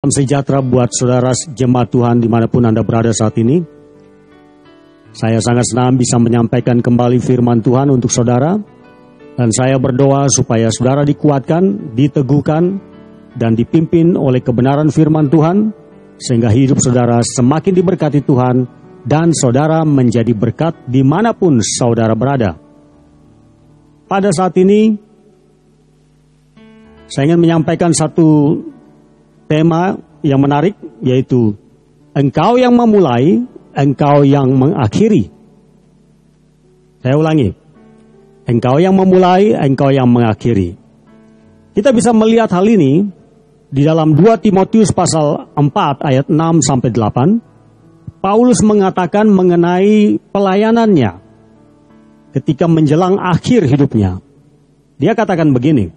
Salam sejahtera buat saudara jemaat Tuhan dimanapun Anda berada saat ini. Saya sangat senang bisa menyampaikan kembali firman Tuhan untuk saudara. Dan saya berdoa supaya saudara dikuatkan, diteguhkan, dan dipimpin oleh kebenaran firman Tuhan. Sehingga hidup saudara semakin diberkati Tuhan dan saudara menjadi berkat dimanapun saudara berada. Pada saat ini, saya ingin menyampaikan satu tema yang menarik, yaitu engkau yang memulai, engkau yang mengakhiri. Saya ulangi, engkau yang memulai, engkau yang mengakhiri. Kita bisa melihat hal ini di dalam 2 Timotius pasal 4 ayat 6-8. Paulus mengatakan mengenai pelayanannya ketika menjelang akhir hidupnya. Dia katakan begini,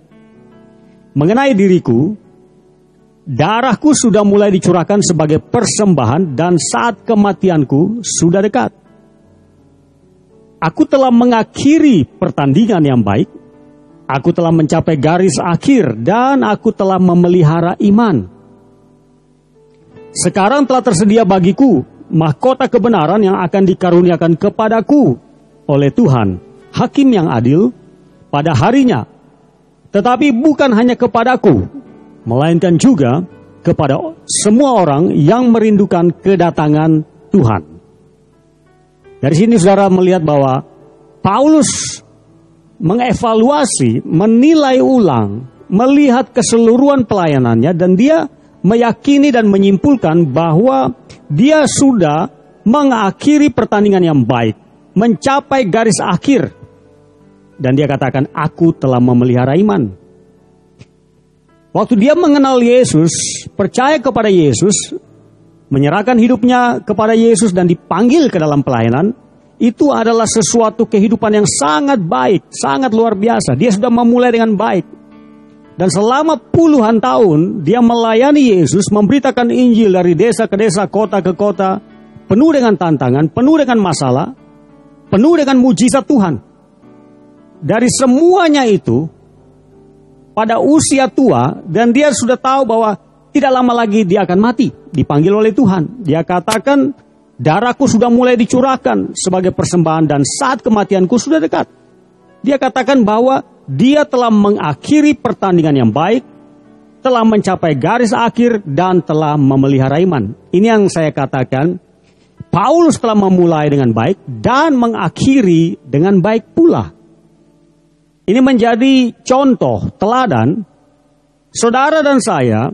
mengenai diriku, darahku sudah mulai dicurahkan sebagai persembahan dan saat kematianku sudah dekat. Aku telah mengakhiri pertandingan yang baik. Aku telah mencapai garis akhir dan aku telah memelihara iman. Sekarang telah tersedia bagiku mahkota kebenaran yang akan dikaruniakan kepadaku oleh Tuhan, Hakim yang adil, pada harinya. Tetapi bukan hanya kepadaku, melainkan juga kepada semua orang yang merindukan kedatangan Tuhan. Dari sini saudara melihat bahwa Paulus mengevaluasi, menilai ulang, melihat keseluruhan pelayanannya, dan dia meyakini dan menyimpulkan bahwa dia sudah mengakhiri pertandingan yang baik, mencapai garis akhir. Dan dia katakan, aku telah memelihara iman. Waktu dia mengenal Yesus, percaya kepada Yesus, menyerahkan hidupnya kepada Yesus dan dipanggil ke dalam pelayanan, itu adalah sesuatu kehidupan yang sangat baik, sangat luar biasa. Dia sudah memulai dengan baik. Dan selama puluhan tahun, dia melayani Yesus, memberitakan Injil dari desa ke desa, kota ke kota, penuh dengan tantangan, penuh dengan masalah, penuh dengan mujizat Tuhan. Dari semuanya itu, pada usia tua, dan dia sudah tahu bahwa tidak lama lagi dia akan mati, dipanggil oleh Tuhan. Dia katakan, darahku sudah mulai dicurahkan sebagai persembahan dan saat kematianku sudah dekat. Dia katakan bahwa dia telah mengakhiri pertandingan yang baik, telah mencapai garis akhir, dan telah memelihara iman. Ini yang saya katakan, Paulus telah memulai dengan baik dan mengakhiri dengan baik pula. Ini menjadi contoh, teladan, saudara dan saya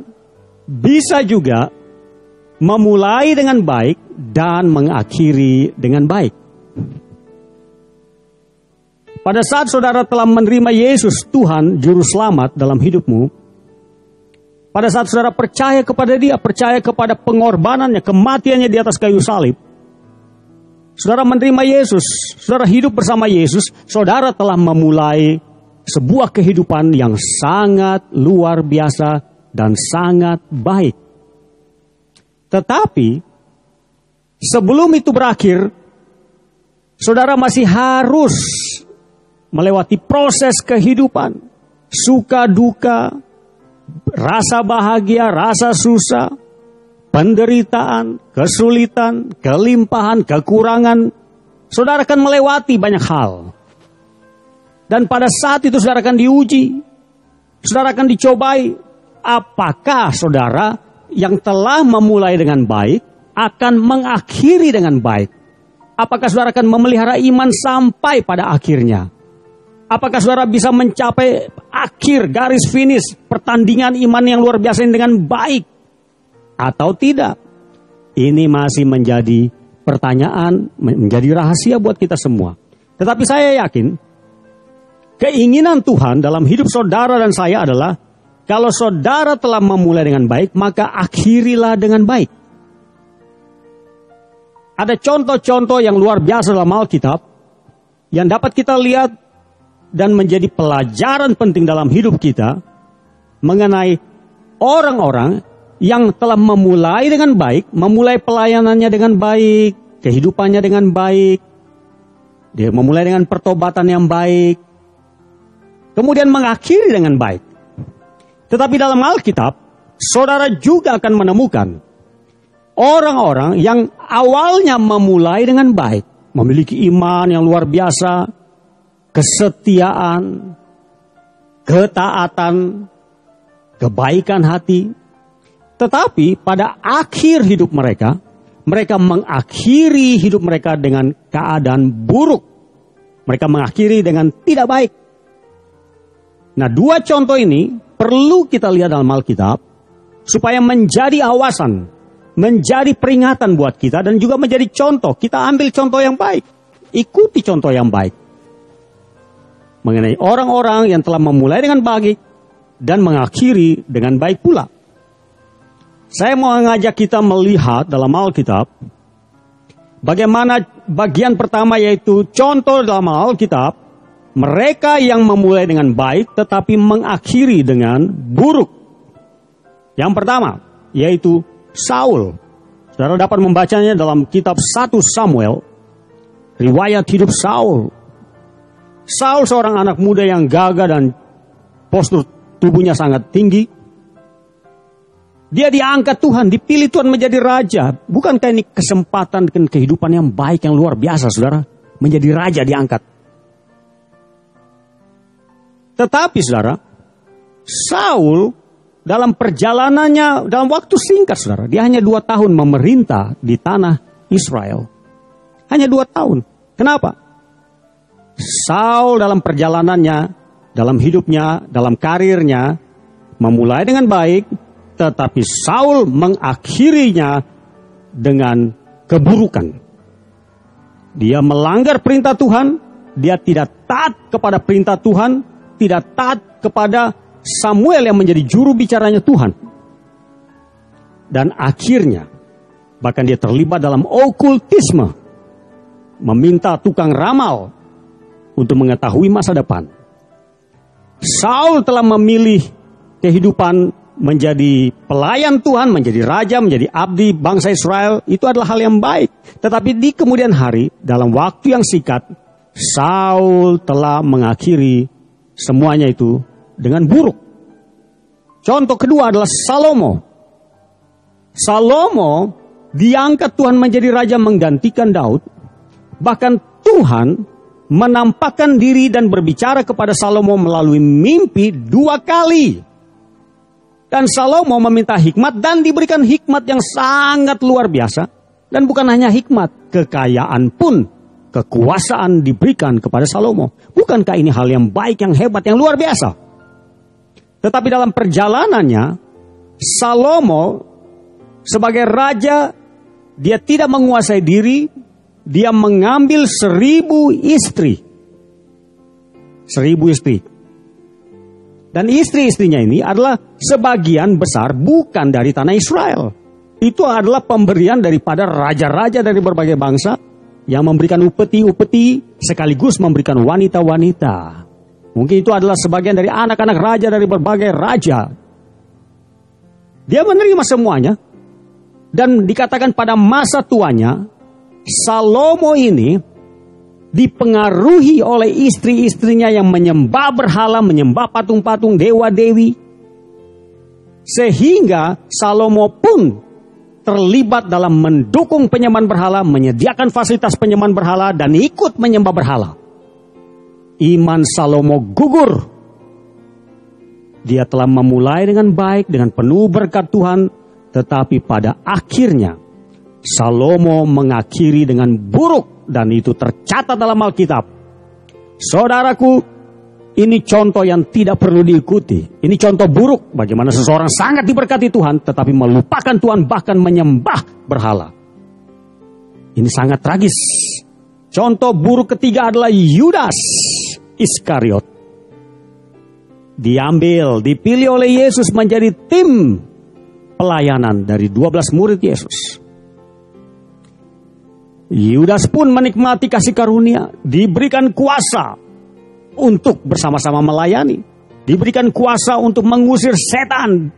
bisa juga memulai dengan baik dan mengakhiri dengan baik. Pada saat saudara telah menerima Yesus Tuhan Juru Selamat dalam hidupmu, pada saat saudara percaya kepada Dia, percaya kepada pengorbanannya, kematiannya di atas kayu salib, saudara menerima Yesus, saudara hidup bersama Yesus, saudara telah memulai sebuah kehidupan yang sangat luar biasa dan sangat baik. Tetapi sebelum itu berakhir, saudara masih harus melewati proses kehidupan, suka duka, rasa bahagia, rasa susah, penderitaan, kesulitan, kelimpahan, kekurangan. Saudara akan melewati banyak hal. Dan pada saat itu saudara akan diuji, saudara akan dicobai. Apakah saudara yang telah memulai dengan baik akan mengakhiri dengan baik? Apakah saudara akan memelihara iman sampai pada akhirnya? Apakah saudara bisa mencapai akhir garis finish pertandingan iman yang luar biasa ini dengan baik? Atau tidak? Ini masih menjadi pertanyaan, menjadi rahasia buat kita semua. Tetapi saya yakin, keinginan Tuhan dalam hidup saudara dan saya adalah, kalau saudara telah memulai dengan baik, maka akhirilah dengan baik. Ada contoh-contoh yang luar biasa dalam Alkitab, yang dapat kita lihat dan menjadi pelajaran penting dalam hidup kita, mengenai orang-orang yang telah memulai dengan baik, memulai pelayanannya dengan baik, kehidupannya dengan baik, dia memulai dengan pertobatan yang baik, kemudian mengakhiri dengan baik. Tetapi dalam Alkitab, saudara juga akan menemukan orang-orang yang awalnya memulai dengan baik, memiliki iman yang luar biasa, kesetiaan, ketaatan, kebaikan hati. Tetapi pada akhir hidup mereka mengakhiri hidup mereka dengan keadaan buruk. Mereka mengakhiri dengan tidak baik. Nah, dua contoh ini perlu kita lihat dalam Alkitab supaya menjadi awasan, menjadi peringatan buat kita dan juga menjadi contoh. Kita ambil contoh yang baik, ikuti contoh yang baik mengenai orang-orang yang telah memulai dengan baik dan mengakhiri dengan baik pula. Saya mau mengajak kita melihat dalam Alkitab bagaimana bagian pertama, yaitu contoh dalam Alkitab mereka yang memulai dengan baik tetapi mengakhiri dengan buruk. Yang pertama yaitu Saul. Saudara dapat membacanya dalam kitab 1 Samuel, riwayat hidup Saul. Saul seorang anak muda yang gagah dan postur tubuhnya sangat tinggi. Dia diangkat Tuhan, dipilih Tuhan menjadi raja. Bukankah ini kesempatan dan kehidupan yang baik, yang luar biasa, saudara? Menjadi raja diangkat. Tetapi saudara, Saul dalam perjalanannya, dalam waktu singkat saudara, dia hanya 2 tahun memerintah di tanah Israel. Hanya 2 tahun. Kenapa? Saul dalam perjalanannya, dalam hidupnya, dalam karirnya, memulai dengan baik, tetapi Saul mengakhirinya dengan keburukan. Dia melanggar perintah Tuhan, dia tidak taat kepada perintah Tuhan, tidak taat kepada Samuel yang menjadi juru bicaranya Tuhan. Dan akhirnya, bahkan dia terlibat dalam okultisme, meminta tukang ramal untuk mengetahui masa depan. Saul telah memilih kehidupan menjadi pelayan Tuhan, menjadi raja, menjadi abdi bangsa Israel. Itu adalah hal yang baik. Tetapi di kemudian hari, dalam waktu yang singkat, Saul telah mengakhiri semuanya itu dengan buruk. Contoh kedua adalah Salomo. Salomo diangkat Tuhan menjadi raja menggantikan Daud. Bahkan Tuhan menampakkan diri dan berbicara kepada Salomo melalui mimpi 2 kali. Dan Salomo meminta hikmat dan diberikan hikmat yang sangat luar biasa. Dan bukan hanya hikmat, kekayaan pun, kekuasaan diberikan kepada Salomo. Bukankah ini hal yang baik, yang hebat, yang luar biasa? Tetapi dalam perjalanannya, Salomo sebagai raja, dia tidak menguasai diri, dia mengambil 1000 istri. 1000 istri. Dan istri-istrinya ini adalah sebagian besar bukan dari tanah Israel. Itu adalah pemberian daripada raja-raja dari berbagai bangsa yang memberikan upeti-upeti sekaligus memberikan wanita-wanita. Mungkin itu adalah sebagian dari anak-anak raja dari berbagai raja. Dia menerima semuanya. Dan dikatakan pada masa tuanya, Salomo ini dipengaruhi oleh istri-istrinya yang menyembah berhala, menyembah patung-patung, dewa-dewi. Sehingga Salomo pun terlibat dalam mendukung penyembahan berhala, menyediakan fasilitas penyembahan berhala, dan ikut menyembah berhala. Iman Salomo gugur. Dia telah memulai dengan baik, dengan penuh berkat Tuhan, tetapi pada akhirnya Salomo mengakhiri dengan buruk. Dan itu tercatat dalam Alkitab. Saudaraku, ini contoh yang tidak perlu diikuti. Ini contoh buruk bagaimana seseorang sangat diberkati Tuhan, tetapi melupakan Tuhan, bahkan menyembah berhala. Ini sangat tragis. Contoh buruk ketiga adalah Yudas Iskariot. Dipilih oleh Yesus menjadi tim pelayanan dari 12 murid Yesus. Yudas pun menikmati kasih karunia, diberikan kuasa untuk bersama-sama melayani, diberikan kuasa untuk mengusir setan,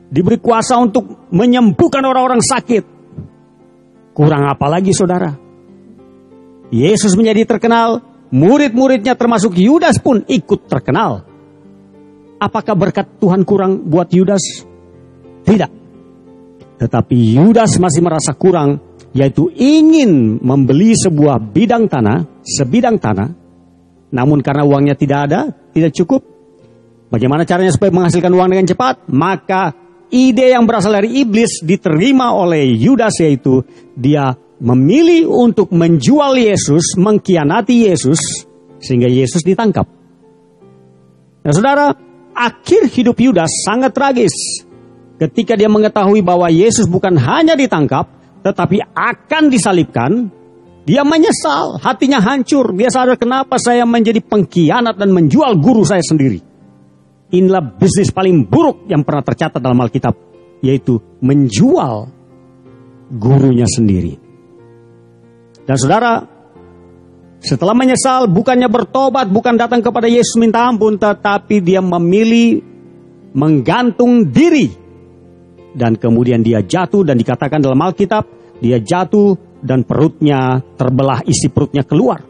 diberi kuasa untuk menyembuhkan orang-orang sakit. Kurang apa lagi saudara? Yesus menjadi terkenal, murid-muridnya termasuk Yudas pun ikut terkenal. Apakah berkat Tuhan kurang buat Yudas? Tidak. Tetapi Yudas masih merasa kurang, yaitu ingin membeli sebidang tanah. Namun karena uangnya tidak ada, tidak cukup. Bagaimana caranya supaya menghasilkan uang dengan cepat? Maka ide yang berasal dari iblis diterima oleh Yudas, yaitu dia memilih untuk menjual Yesus, mengkhianati Yesus, sehingga Yesus ditangkap. Nah saudara, akhir hidup Yudas sangat tragis. Ketika dia mengetahui bahwa Yesus bukan hanya ditangkap, tetapi akan disalibkan, dia menyesal, hatinya hancur. Dia sadar, kenapa saya menjadi pengkhianat dan menjual guru saya sendiri. Inilah bisnis paling buruk yang pernah tercatat dalam Alkitab, yaitu menjual gurunya sendiri. Dan saudara, setelah menyesal, bukannya bertobat, bukan datang kepada Yesus minta ampun, tetapi dia memilih menggantung diri. Dan kemudian dia jatuh, dan dikatakan dalam Alkitab, dia jatuh dan perutnya terbelah, isi perutnya keluar.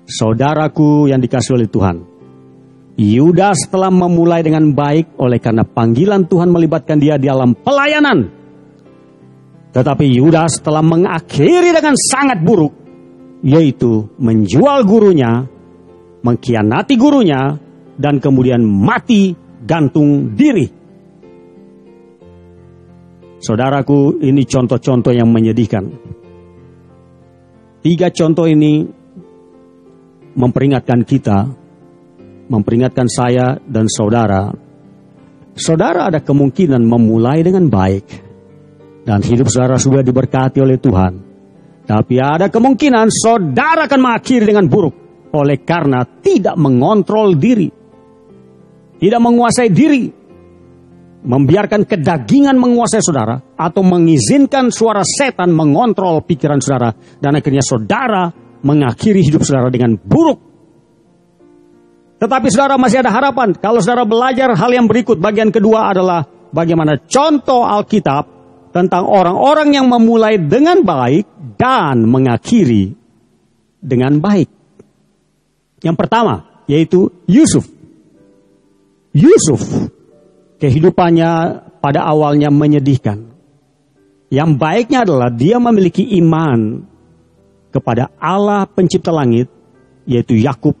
Saudaraku yang dikasihi oleh Tuhan, Yudas telah memulai dengan baik oleh karena panggilan Tuhan melibatkan dia di dalam pelayanan. Tetapi Yudas telah mengakhiri dengan sangat buruk, yaitu menjual gurunya, mengkhianati gurunya, dan kemudian mati gantung diri. Saudaraku, ini contoh-contoh yang menyedihkan. 3 contoh ini memperingatkan kita, memperingatkan saya dan saudara. Saudara ada kemungkinan memulai dengan baik, dan hidup saudara sudah diberkati oleh Tuhan. Tapi ada kemungkinan saudara akan mengakhiri dengan buruk, oleh karena tidak mengontrol diri, tidak menguasai diri, membiarkan kedagingan menguasai saudara, atau mengizinkan suara setan mengontrol pikiran saudara, dan akhirnya saudara mengakhiri hidup saudara dengan buruk. Tetapi saudara masih ada harapan kalau saudara belajar hal yang berikut. Bagian kedua adalah bagaimana contoh Alkitab tentang orang-orang yang memulai dengan baik dan mengakhiri dengan baik. Yang pertama yaitu Yusuf. Yusuf, kehidupannya pada awalnya menyedihkan. Yang baiknya adalah dia memiliki iman kepada Allah pencipta langit, yaitu Yakub,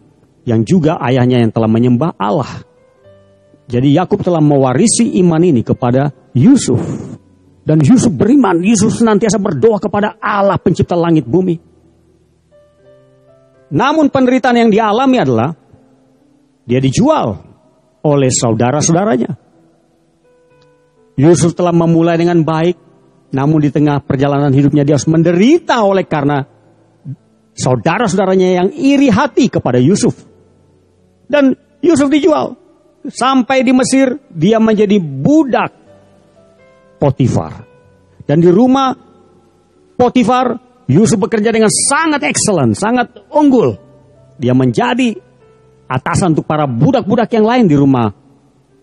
yang juga ayahnya yang telah menyembah Allah. Jadi Yakub telah mewarisi iman ini kepada Yusuf. Dan Yusuf beriman, Yusuf senantiasa berdoa kepada Allah pencipta langit bumi. Namun penderitaan yang dialami adalah dia dijual oleh saudara-saudaranya. Yusuf telah memulai dengan baik, namun di tengah perjalanan hidupnya dia harus menderita oleh karena saudara-saudaranya yang iri hati kepada Yusuf. Dan Yusuf dijual. Sampai di Mesir, dia menjadi budak Potifar. Dan di rumah Potifar, Yusuf bekerja dengan sangat excellent, sangat unggul. Dia menjadi atasan untuk para budak-budak yang lain di rumah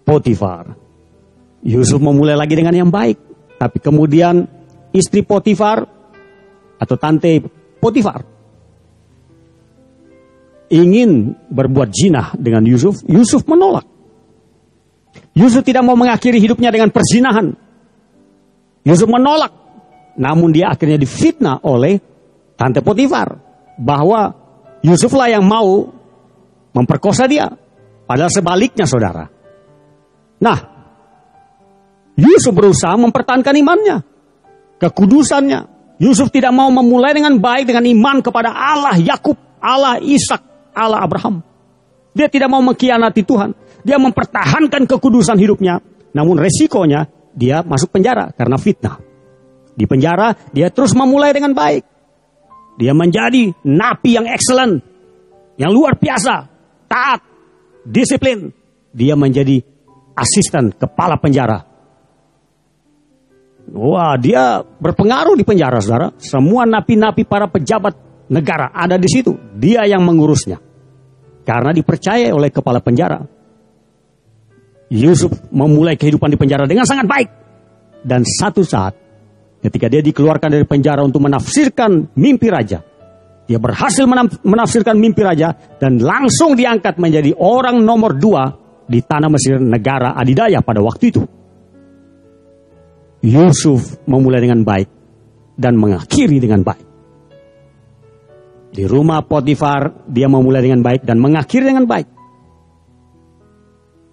Potifar. Yusuf memulai lagi dengan yang baik. Tapi kemudian istri Potifar atau tante Potifar ingin berbuat zina dengan Yusuf. Yusuf menolak. Yusuf tidak mau mengakhiri hidupnya dengan perzinahan. Yusuf menolak. Namun dia akhirnya difitnah oleh tante Potifar bahwa Yusuflah yang mau memperkosa dia. Padahal sebaliknya saudara. Nah, Yusuf berusaha mempertahankan imannya, kekudusannya. Yusuf tidak mau memulai dengan baik dengan iman kepada Allah Yakub, Allah Ishak, Allah Abraham. Dia tidak mau mengkhianati Tuhan. Dia mempertahankan kekudusan hidupnya. Namun resikonya dia masuk penjara karena fitnah. Di penjara dia terus memulai dengan baik. Dia menjadi napi yang excellent, yang luar biasa, taat, disiplin. Dia menjadi asisten kepala penjara. Wah, dia berpengaruh di penjara, saudara. Semua napi-napi para pejabat negara ada di situ. Dia yang mengurusnya. Karena dipercaya oleh kepala penjara. Yusuf memulai kehidupan di penjara dengan sangat baik. Dan satu saat, ketika dia dikeluarkan dari penjara untuk menafsirkan mimpi raja, dia berhasil menafsirkan mimpi raja dan langsung diangkat menjadi orang nomor 2 di tanah Mesir, negara adidaya pada waktu itu. Yusuf memulai dengan baik dan mengakhiri dengan baik. Di rumah Potifar dia memulai dengan baik dan mengakhiri dengan baik.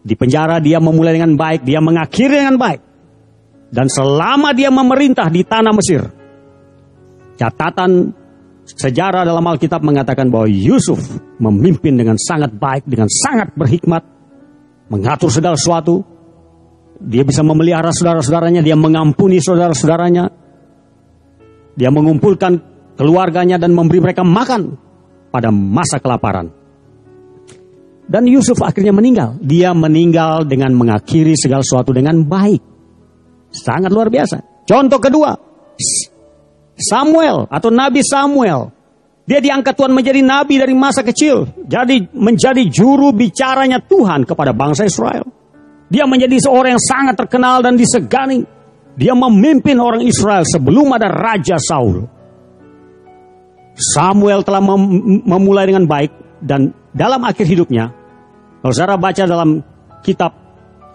Di penjara dia memulai dengan baik, dia mengakhiri dengan baik. Dan selama dia memerintah di tanah Mesir, catatan sejarah dalam Alkitab mengatakan bahwa Yusuf memimpin dengan sangat baik, dengan sangat berhikmat, mengatur segala sesuatu. Dia bisa memelihara saudara-saudaranya, dia mengampuni saudara-saudaranya, dia mengumpulkan keluarganya dan memberi mereka makan pada masa kelaparan. Dan Yusuf akhirnya meninggal. Dia meninggal dengan mengakhiri segala sesuatu dengan baik. Sangat luar biasa. Contoh kedua, Samuel atau Nabi Samuel. Dia diangkat Tuhan menjadi nabi dari masa kecil. Jadi menjadi juru bicaranya Tuhan kepada bangsa Israel. Dia menjadi seorang yang sangat terkenal dan disegani. Dia memimpin orang Israel sebelum ada Raja Saul. Samuel telah memulai dengan baik dan dalam akhir hidupnya, kalau saudara baca dalam kitab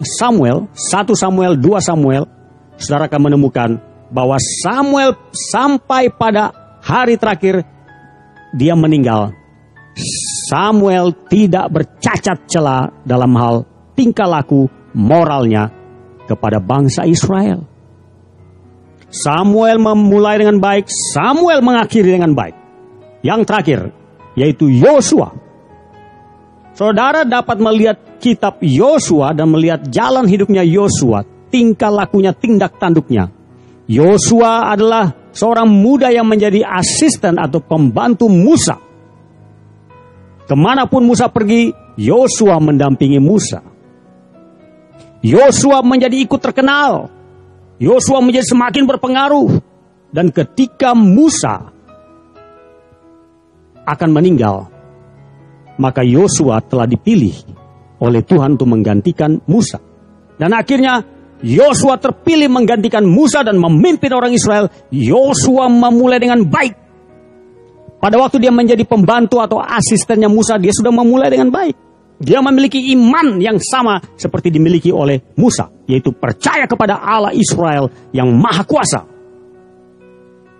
Samuel, 1 Samuel, 2 Samuel, saudara akan menemukan bahwa Samuel sampai pada hari terakhir dia meninggal. Samuel tidak bercacat cela dalam hal tingkah laku moralnya kepada bangsa Israel. Samuel memulai dengan baik, Samuel mengakhiri dengan baik. Yang terakhir, yaitu Yosua. Saudara dapat melihat kitab Yosua dan melihat jalan hidupnya Yosua, tingkah lakunya, tindak tanduknya. Yosua adalah seorang muda yang menjadi asisten atau pembantu Musa. Kemanapun Musa pergi, Yosua mendampingi Musa. Yosua menjadi ikut terkenal. Yosua menjadi semakin berpengaruh. Dan ketika Musa akan meninggal, maka Yosua telah dipilih oleh Tuhan untuk menggantikan Musa. Dan akhirnya Yosua terpilih menggantikan Musa dan memimpin orang Israel. Yosua memulai dengan baik. Pada waktu dia menjadi pembantu atau asistennya Musa, dia sudah memulai dengan baik. Dia memiliki iman yang sama seperti dimiliki oleh Musa, yaitu percaya kepada Allah Israel yang maha kuasa.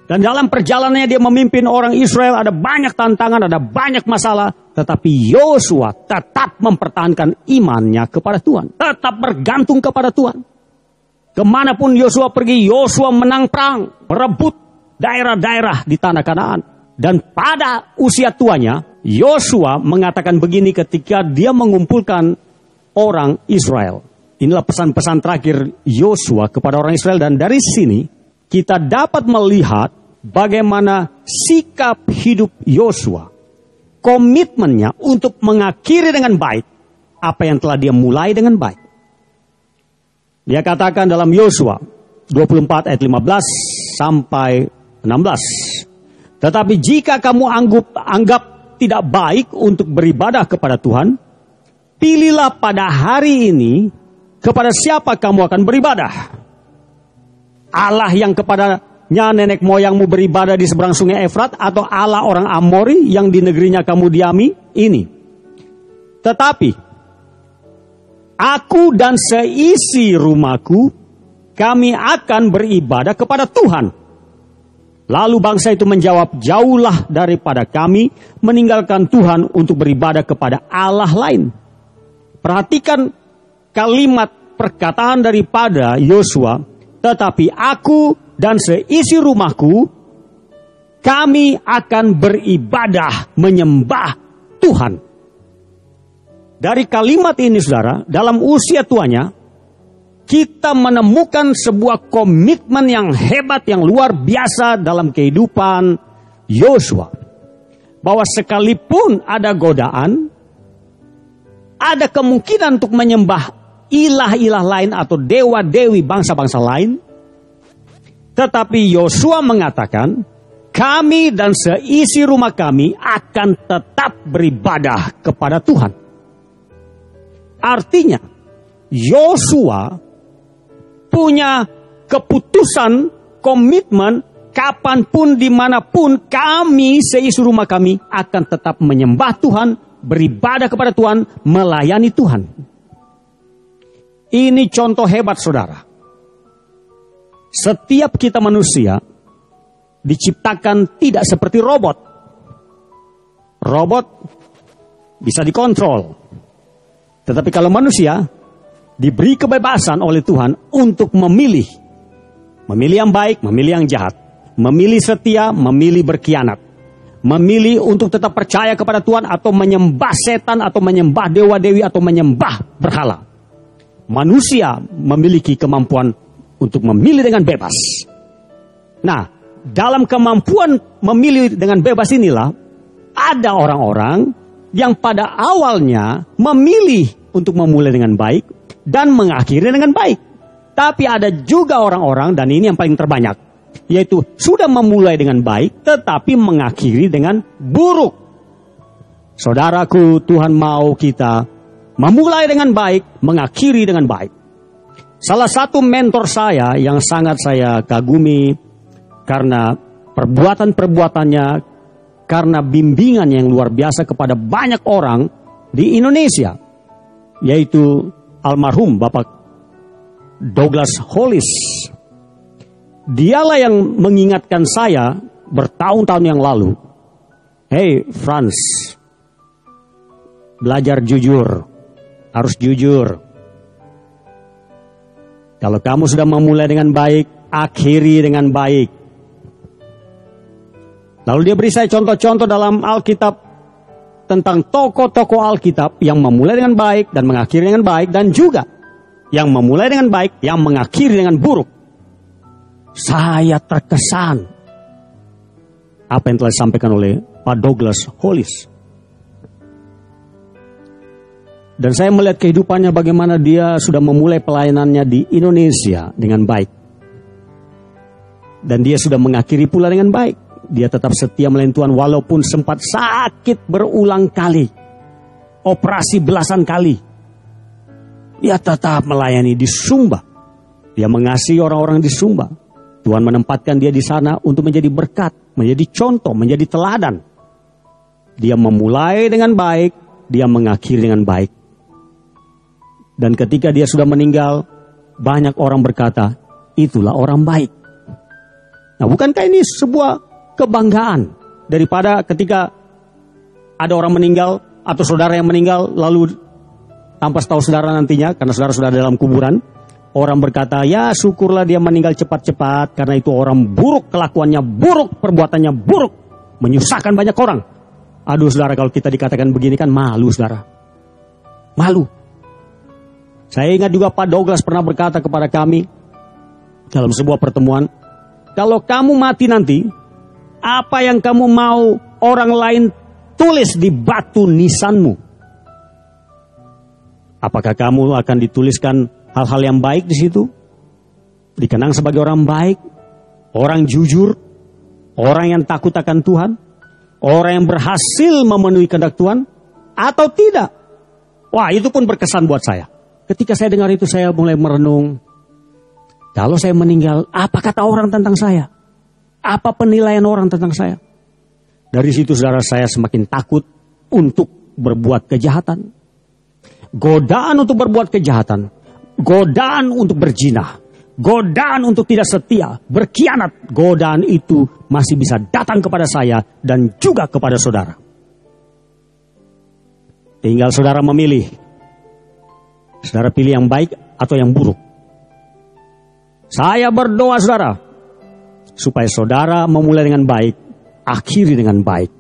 Dan dalam perjalanannya dia memimpin orang Israel, ada banyak tantangan, ada banyak masalah. Tetapi Yosua tetap mempertahankan imannya kepada Tuhan. Tetap bergantung kepada Tuhan. Kemanapun Yosua pergi, Yosua menang perang, merebut daerah-daerah di tanah Kanaan. Dan pada usia tuanya, Yosua mengatakan begini ketika dia mengumpulkan orang Israel. Inilah pesan-pesan terakhir Yosua kepada orang Israel. Dan dari sini kita dapat melihat bagaimana sikap hidup Yosua, komitmennya untuk mengakhiri dengan baik apa yang telah dia mulai dengan baik. Dia katakan dalam Yosua 24 ayat 15 sampai 16. Tetapi jika kamu anggap tidak baik untuk beribadah kepada Tuhan, pilihlah pada hari ini kepada siapa kamu akan beribadah. Allah yang kepadanya nenek moyangmu beribadah di seberang sungai Efrat, atau Allah orang Amori yang di negerinya kamu diami ini. Tetapi aku dan seisi rumahku, kami akan beribadah kepada Tuhan. Lalu bangsa itu menjawab, jauhlah daripada kami meninggalkan Tuhan untuk beribadah kepada Allah lain. Perhatikan kalimat perkataan daripada Yosua, tetapi aku dan seisi rumahku, kami akan beribadah menyembah Tuhan. Dari kalimat ini saudara, dalam usia tuanya, kita menemukan sebuah komitmen yang hebat, yang luar biasa dalam kehidupan Yosua. Bahwa sekalipun ada godaan, ada kemungkinan untuk menyembah ilah-ilah lain atau dewa-dewi bangsa-bangsa lain. Tetapi Yosua mengatakan, kami dan seisi rumah kami akan tetap beribadah kepada Tuhan. Artinya, Yosua punya keputusan, komitmen, kapanpun, dimanapun, kami, seisi rumah kami, akan tetap menyembah Tuhan, beribadah kepada Tuhan, melayani Tuhan. Ini contoh hebat saudara. Setiap kita manusia diciptakan tidak seperti robot. Robot bisa dikontrol. Tetapi kalau manusia diberi kebebasan oleh Tuhan untuk memilih. Memilih yang baik, memilih yang jahat. Memilih setia, memilih berkhianat. Memilih untuk tetap percaya kepada Tuhan atau menyembah setan atau menyembah dewa-dewi atau menyembah berhala. Manusia memiliki kemampuan untuk memilih dengan bebas. Nah, dalam kemampuan memilih dengan bebas inilah ada orang-orang yang pada awalnya memilih untuk memulai dengan baik dan mengakhiri dengan baik. Tapi ada juga orang-orang, dan ini yang paling terbanyak, yaitu sudah memulai dengan baik tetapi mengakhiri dengan buruk. Saudaraku, Tuhan mau kita memulai dengan baik, mengakhiri dengan baik. Salah satu mentor saya yang sangat saya kagumi karena perbuatan-perbuatannya, karena bimbingan yang luar biasa kepada banyak orang di Indonesia, yaitu almarhum Bapak Douglas Hollis. Dialah yang mengingatkan saya bertahun-tahun yang lalu, "Hey Franz, belajar jujur, harus jujur. Kalau kamu sudah memulai dengan baik, akhiri dengan baik." Lalu dia beri saya contoh-contoh dalam Alkitab tentang tokoh-tokoh Alkitab yang memulai dengan baik dan mengakhiri dengan baik, dan juga yang memulai dengan baik, yang mengakhiri dengan buruk. Saya terkesan apa yang telah disampaikan oleh Pak Douglas Hollis. Dan saya melihat kehidupannya bagaimana dia sudah memulai pelayanannya di Indonesia dengan baik. Dan dia sudah mengakhiri pula dengan baik. Dia tetap setia melayani Tuhan walaupun sempat sakit berulang kali. Operasi belasan kali. Dia tetap melayani di Sumba. Dia mengasihi orang-orang di Sumba. Tuhan menempatkan dia di sana untuk menjadi berkat, menjadi contoh, menjadi teladan. Dia memulai dengan baik, dia mengakhiri dengan baik. Dan ketika dia sudah meninggal, banyak orang berkata, itulah orang baik. Nah, bukankah ini sebuah kebanggaan daripada ketika ada orang meninggal atau saudara yang meninggal, lalu tanpa tahu saudara nantinya, karena saudara sudah dalam kuburan, orang berkata, ya syukurlah dia meninggal cepat-cepat, karena itu orang buruk kelakuannya, buruk perbuatannya, buruk, menyusahkan banyak orang. Aduh saudara, kalau kita dikatakan begini kan malu saudara. Malu. Saya ingat juga Pak Douglas pernah berkata kepada kami dalam sebuah pertemuan, kalau kamu mati nanti, apa yang kamu mau orang lain tulis di batu nisanmu? Apakah kamu akan dituliskan hal-hal yang baik di situ? Dikenang sebagai orang baik, orang jujur, orang yang takut akan Tuhan, orang yang berhasil memenuhi kehendak Tuhan, atau tidak? Wah, itu pun berkesan buat saya. Ketika saya dengar itu, saya mulai merenung. Kalau saya meninggal, apa kata orang tentang saya? Apa penilaian orang tentang saya? Dari situ saudara, saya semakin takut untuk berbuat kejahatan. Godaan untuk berbuat kejahatan. Godaan untuk berzina. Godaan untuk tidak setia, berkhianat. Godaan itu masih bisa datang kepada saya dan juga kepada saudara. Tinggal saudara memilih. Saudara pilih yang baik atau yang buruk. Saya berdoa saudara, supaya saudara memulai dengan baik, akhiri dengan baik.